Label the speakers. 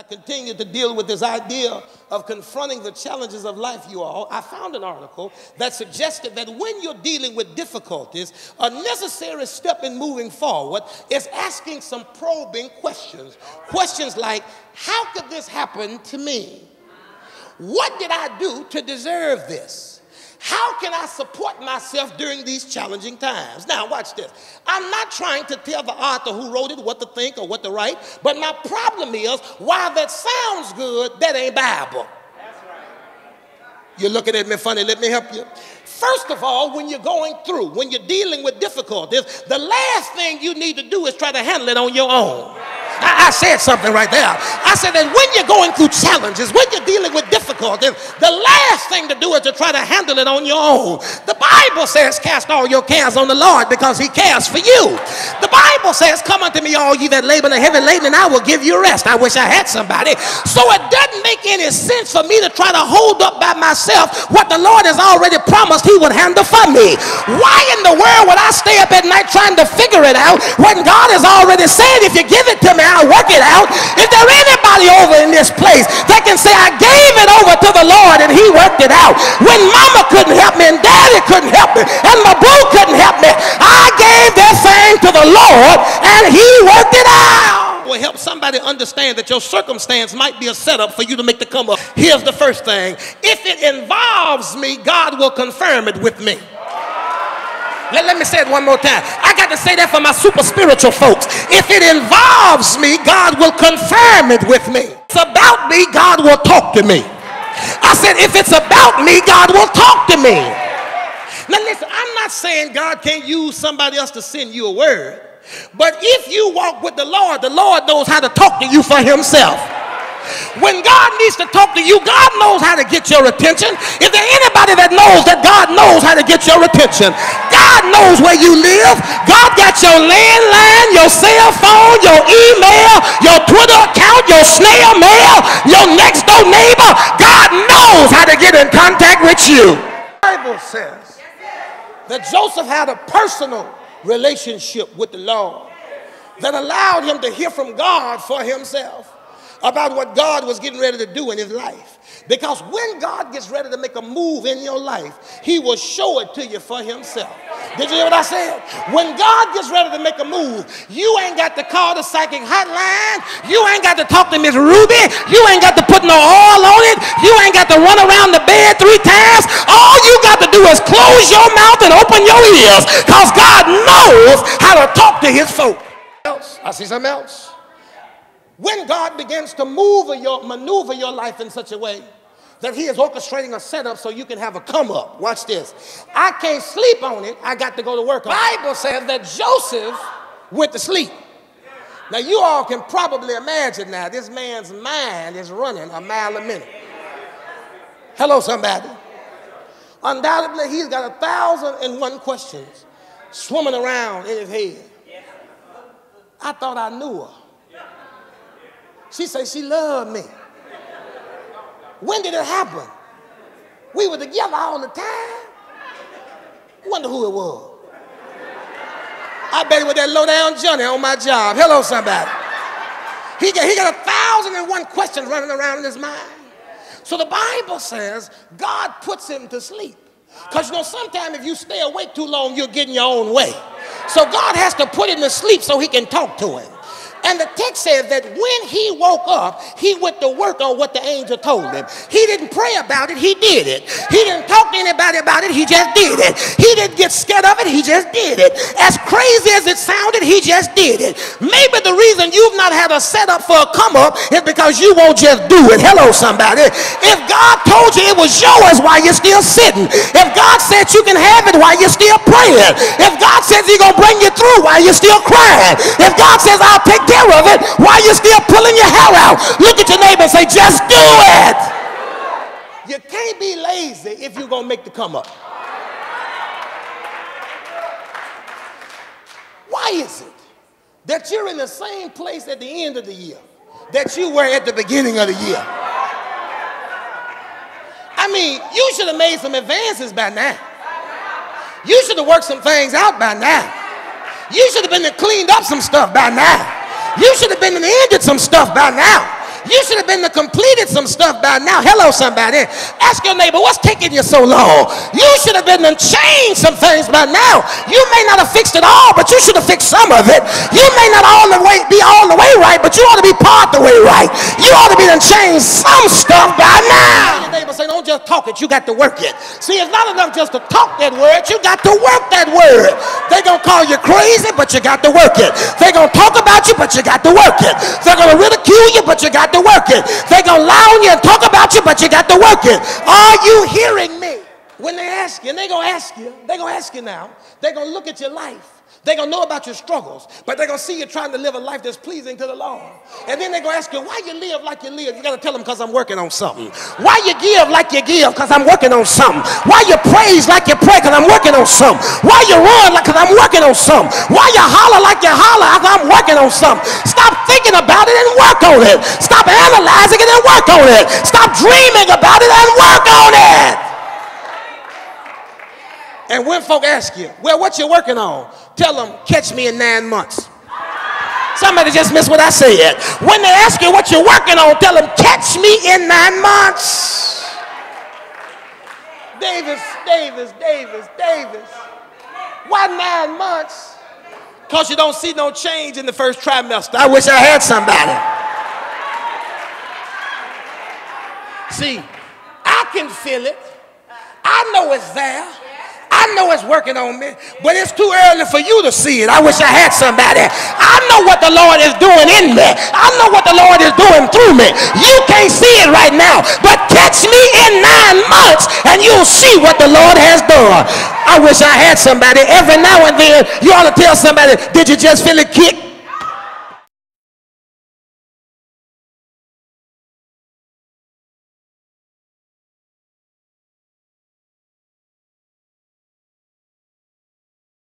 Speaker 1: I continue to deal with this idea of confronting the challenges of life, you all, I found an article that suggested that when you're dealing with difficulties, a necessary step in moving forward is asking some probing questions. Questions like, how could this happen to me? What did I do to deserve this? How can I support myself during these challenging times? Now, watch this. I'm not trying to tell the author who wrote it what to think or what to write, but my problem is, while that sounds good, that ain't Bible. That's right. You're looking at me funny. Let me help you. First of all, when you're going through, when you're dealing with difficulties, the last thing you need to do is try to handle it on your own. I said something right there. I said that when you're going through challenges, when you're dealing with difficulties, the last thing to do is to try to handle it on your own. The Bible says, cast all your cares on the Lord because he cares for you. The Bible says, come unto me all ye that labor and are heavy laden, and I will give you rest. I wish I had somebody. So it doesn't make any sense for me to try to hold up by myself what the Lord has already promised he would handle for me. Why in the world would I stay up at night trying to figure it out when God has already said, if you give it to me, I'll work it out? Is there anybody over in this place that can say, I gave it over to the Lord and he worked it out? When mama couldn't help me and daddy couldn't help me and my boo couldn't help me, I gave that thing to the Lord and he worked it out. Will help somebody understand that your circumstance might be a setup for you to make the come up. Here's the first thing. If it involves me, God will confirm it with me. Let me say it one more time. I got to say that for my super spiritual folks. If it involves me, God will confirm it with me. If it's about me, God will talk to me. I said, if it's about me, God will talk to me. Now listen, I'm not saying God can't use somebody else to send you a word. But if you walk with the Lord knows how to talk to you for himself. When God needs to talk to you, God knows how to get your attention. Is there anybody that knows that God knows how to get your attention? God knows where you live. God got your landline, your cell phone, your email, your Twitter account, your snail mail, your next door neighbor. God knows how to get in contact with you. The Bible says that Joseph had a personal relationship with the Lord that allowed him to hear from God for himself about what God was getting ready to do in his life. Because when God gets ready to make a move in your life, he will show it to you for himself. Did you hear what I said? When God gets ready to make a move, you ain't got to call the psychic hotline. You ain't got to talk to Miss Ruby. You ain't got to put no oil on it. You ain't got to run around the bed 3 times. All you got to do is close your mouth and open your ears, because God knows how to talk to his folk. I see something else. When God begins to maneuver your life in such a way that he is orchestrating a setup so you can have a come up. Watch this. I can't sleep on it. I got to go to work. The Bible says that Joseph went to sleep. Now you all can probably imagine now, this man's mind is running a mile a minute. Hello, somebody. Undoubtedly, he's got 1,001 questions swimming around in his head. I thought I knew her. She said she loved me. When did it happen? We were together all the time. Wonder who it was. I bet it was that low-down Johnny on my job. Hello, somebody. He got 1,001 questions running around in his mind. So the Bible says God puts him to sleep. Because you know, sometimes if you stay awake too long, you'll get in your own way. So God has to put him to sleep so he can talk to him. And the text says that when he woke up, he went to work on what the angel told him. He didn't pray about it, he did it. He didn't talk to anybody about it, he just did it. He didn't get scared of it, he just did it. As crazy as it sounded, he just did it. Maybe the reason you've not had a setup for a come up is because you won't just do it. Hello, somebody. If God told you it was yours while you're still sitting, if God said you can have it while you're still praying, if God says he's going to bring you through while you're still crying, if God says I'll take care of it while you're still pulling your hair out, look at your neighbor and say, just do it. You can't be lazy if you're going to make the come up. Why is it that you're in the same place at the end of the year that you were at the beginning of the year? I mean, you should have made some advances by now. You should have worked some things out by now. You should have been cleaned up some stuff by now. You should have been ended some stuff by now. You should have been completed some stuff by now. Hello, somebody. Ask your neighbor, what's taking you so long? You should have been changed some things by now. You may not have fixed it all, but you should have fixed some of it. You may not be all the way right, but you ought to be part the way right. You ought to be changed some stuff by now. Your neighbor say, don't just talk it, you got to work it. See, it's not enough just to talk that word, you got to work that word. They're going to call you crazy, but you got to work it. They're going to talk about you, but you got to work it. They're going to ridicule you, but you got to work it. They're going to lie on you and talk about you, but you got to work it. Are you hearing me? When they ask you, and they're going to ask you now, they're going to look at your life. They're going to know about your struggles, but they're going to see you trying to live a life that's pleasing to the Lord. And then they're going to ask you, why you live like you live? You got to tell them, because I'm working on something. Why you give like you give? Because I'm working on something. Why you praise like you pray? Because I'm working on something. Why you run like? Because I'm working on something. Why you holler like you holler? Because I'm working on something. Stop thinking about it and work on it. Stop analyzing it and work on it. Stop dreaming about it and work on it. And when folk ask you, well, what you working on? Tell them, catch me in 9 months. Somebody just missed what I said. When they ask you what you're working on, tell them, catch me in 9 months. Davis. Why 9 months? Because you don't see no change in the first trimester. I wish I had somebody. See, I can feel it. I know it's there. I know it's working on me, but it's too early for you to see it. I wish I had somebody. I know what the Lord is doing in me. I know what the Lord is doing through me. You can't see it right now, but catch me in 9 months and you'll see what the Lord has done. I wish I had somebody. Every now and then, you ought to tell somebody, did you just feel it kick?